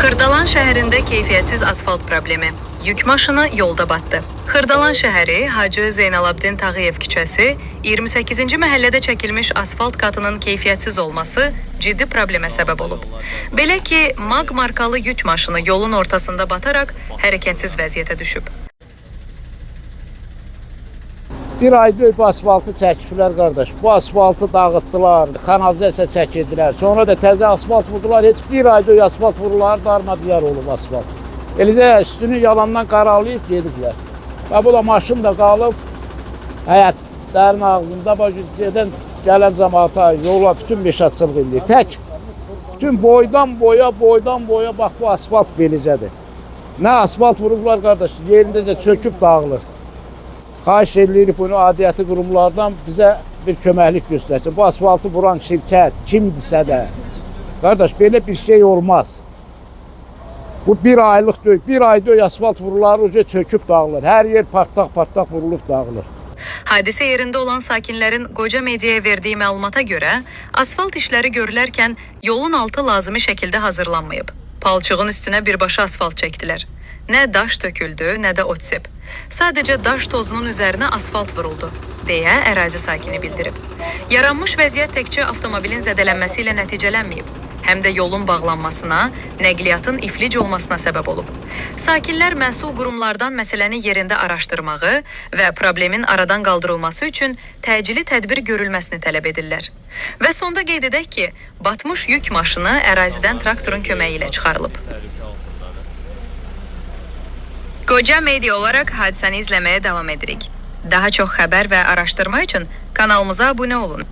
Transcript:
Xırdalan şəhərində keyfiyyətsiz asfalt problemi. Yük maşını yolda batdı. Xırdalan şəhəri Hacı Zeynalabdin Tağıyev küçəsi 28-ci məhəllədə çəkilmiş asfalt qatının keyfiyyətsiz olması ciddi problemə səbəb olub. Belə ki, MAG markalı yük maşını yolun ortasında bataraq hərəkətsiz vəziyyətə düşüb. Bir ay döyüb asfaltı çəkiblər qardaş. Bu asfaltı dağıtdılar, kanalizasiya çəkirdilər. Sonra da təzə asfalt vurdular. Heç bir ay döyüb asfalt vurular, darmadiyar olub asfalt. Eləcə üstünü yalandan qaralayıb gediblər. Və bu da maşın da qalıb həyətlərin ağzında gedən gələn cəmaata yola bütün meşatçılıq edir. Tək bütün boydan boya bax bu asfalt beləcədir. Nə asfalt vurublar qardaş, yerindəcə çöküb dağılır. Xahiş edirik bunu adiyyəti qurumlardan bizə bir köməklik göstərsin. Bu asfaltı vuran şirkət kimdirsə də, qardaş belə bir şey olmaz. Bu bir aylıq döyük, bir ay döyük asfalt vurular, uca çöküb dağılır. Hər yer partlaq vurulub dağılır. Hadisə yerində olan sakinlərin Qoca Mediaya verdiyi məlumata görə, asfalt işləri görülərkən yolun altı lazımi şəkildə hazırlanmayıb. Palçığın üstünə birbaşa asfalt çəkdilər. Nə daş töküldü, nə də otsep. Sadəcə daş tozunun üzərinə asfalt vuruldu, deyə ərazi sakini bildirib. Yaranmış vəziyyət təkcə avtomobilin zədələnməsi ilə nəticələnməyib, həm də yolun bağlanmasına, nəqliyyatın iflic olmasına səbəb olub. Sakinlər məsul qurumlardan məsələni yerində araşdırmağı və problemin aradan qaldırılması üçün təcili tədbir görülməsini tələb edirlər. Və sonda qeyd edək ki, batmış yük maşını ərazidən traktorun köməyi ilə çıxarılıb. Qoca Media olaraq hadisəni izləməyə davam edirik. Daha çox xəbər və araşdırma üçün kanalımıza abunə olun.